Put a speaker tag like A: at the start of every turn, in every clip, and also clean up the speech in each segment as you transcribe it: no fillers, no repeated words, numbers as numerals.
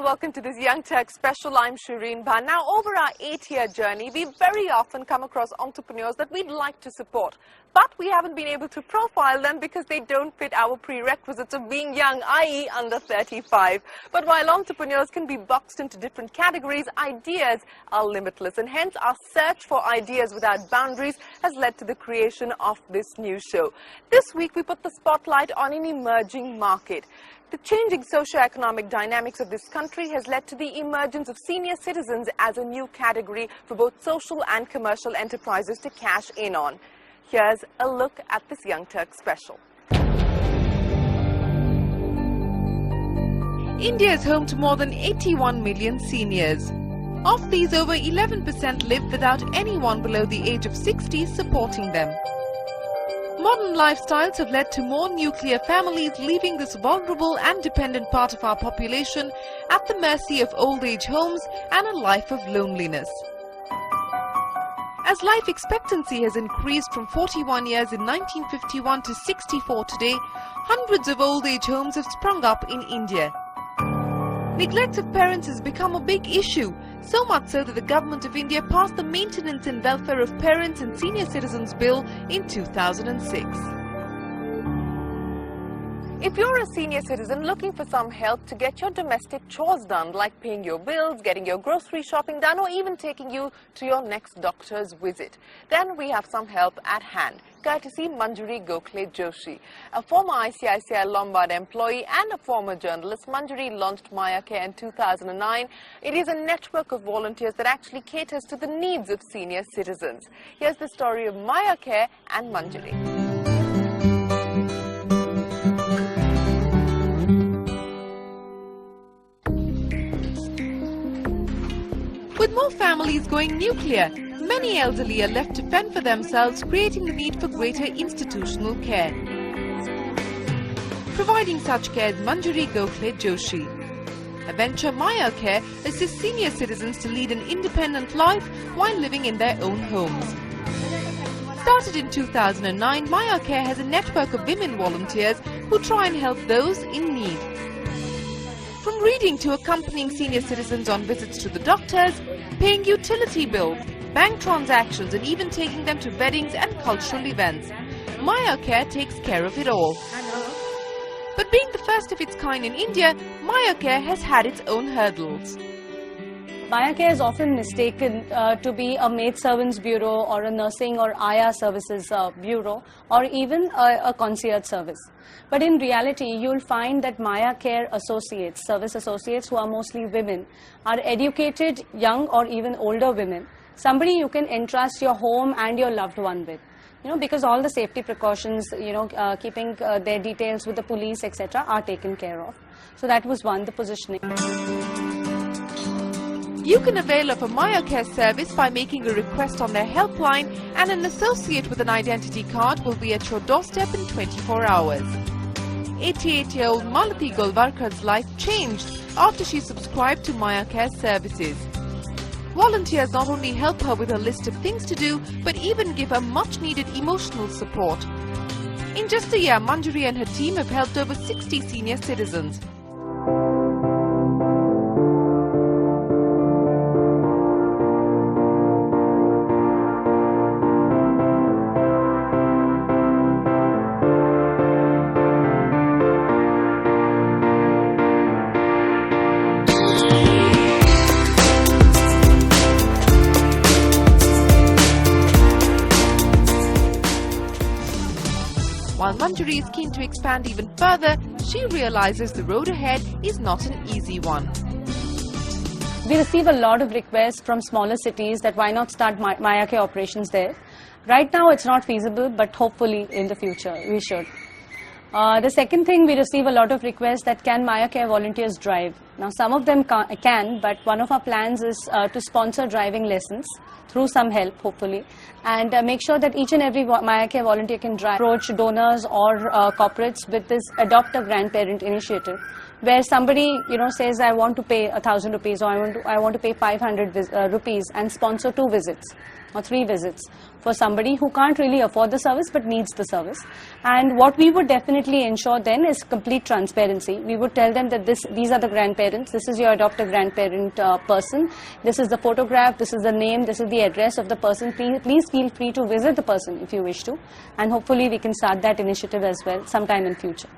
A: welcome to this Young Turks special. I'm Shireen Bhan. Now, over our 8-year journey, we very often come across entrepreneurs that we'd like to support. But we haven't been able to profile them because they don't fit our prerequisites of being young, i.e. under 35. But while entrepreneurs can be boxed into different categories, ideas are limitless. And hence, our search for ideas without boundaries has led to the creation of this new show. This week, we put the spotlight on an emerging market. The changing socio-economic dynamics of this country has led to the emergence of senior citizens as a new category for both social and commercial enterprises to cash in on. Here's a look at this Young Turks special. India is home to more than 81 million seniors. Of these, over 11% live without anyone below the age of 60 supporting them. Modern lifestyles have led to more nuclear families, leaving this vulnerable and dependent part of our population at the mercy of old age homes and a life of loneliness. As life expectancy has increased from 41 years in 1951 to 64 today, hundreds of old age homes have sprung up in India. Neglect of parents has become a big issue, so much so that the Government of India passed the Maintenance and Welfare of Parents and Senior Citizens Bill in 2006. If you're a senior citizen looking for some help to get your domestic chores done, like paying your bills, getting your grocery shopping done, or even taking you to your next doctor's visit, then we have some help at hand. Courtesy Manjiri Gokhale Joshi. A former ICICI Lombard employee and a former journalist, Manjiri launched Maya Care in 2009. It is a network of volunteers that actually caters to the needs of senior citizens. Here's the story of Maya Care and Manjiri. With more families going nuclear, many elderly are left to fend for themselves, creating the need for greater institutional care. Providing such care is Manjiri Gokhale Joshi. A venture, Maya Care assists senior citizens to lead an independent life while living in their own homes. Started in 2009, Maya Care has a network of women volunteers who try and help those in need. From reading to accompanying senior citizens on visits to the doctors, paying utility bills, bank transactions, and even taking them to weddings and cultural events, Maya Care takes care of it all. But being the first of its kind in India, Maya Care has had its own hurdles.
B: Maya Care is often mistaken to be a maidservants bureau or a nursing or Aya services bureau or even a concierge service. But in reality, you'll find that Maya Care associates, service associates who are mostly women, are educated, young or even older women, somebody you can entrust your home and your loved one with. Because all the safety precautions, keeping their details with the police, etc. are taken care of. So that was one, the positioning.
A: You can avail of a Maya Care service by making a request on their helpline, and an associate with an identity card will be at your doorstep in 24 hours. 88-year-old Malati Golwarkar's life changed after she subscribed to Maya Care services. Volunteers not only help her with her list of things to do, but even give her much-needed emotional support. In just a year, Manjiri and her team have helped over 60 senior citizens. While Manjiri is keen to expand even further, she realizes the road ahead is not an easy one.
B: We receive a lot of requests from smaller cities that why not start Maya Care operations there. Right now it's not feasible, but hopefully in the future we should. The second thing, we receive a lot of requests that can Maya Care volunteers drive. Now some of them can, but one of our plans is to sponsor driving lessons through some help, hopefully, and make sure that each and every Maya Care volunteer can drive. Approach donors or corporates with this Adopt a Grandparent initiative, where somebody, says, I want to pay 1,000 rupees, or I want to pay 500 rupees and sponsor 2 visits or 3 visits for somebody who can't really afford the service but needs the service. And what we would definitely ensure then is complete transparency. We would tell them that these are the grandparents, this is your adoptive grandparent person, this is the photograph, this is the name, this is the address of the person. Please feel free to visit the person if you wish to, and hopefully we can start that initiative as well sometime in future.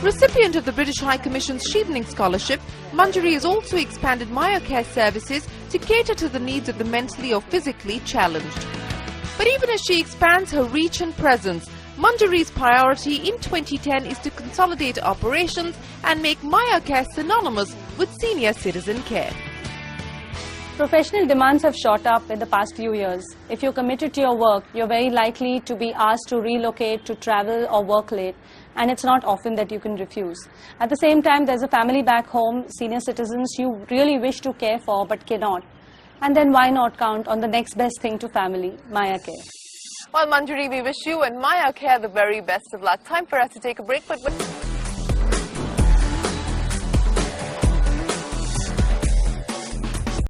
A: Recipient of the British High Commission's Shivani Scholarship, Manjiri has also expanded Maya Care services to cater to the needs of the mentally or physically challenged. But even as she expands her reach and presence, Manjiri's priority in 2010 is to consolidate operations and make Maya Care synonymous with senior citizen care.
B: Professional demands have shot up in the past few years. If you're committed to your work, you're very likely to be asked to relocate, to travel or work late, and it's not often that you can refuse. At the same time, there's a family back home, senior citizens you really wish to care for but cannot. And then why not count on the next best thing to family, Maya Care?
A: Well, Manjiri, we wish you and Maya Care the very best of luck. Time for us to take a break, but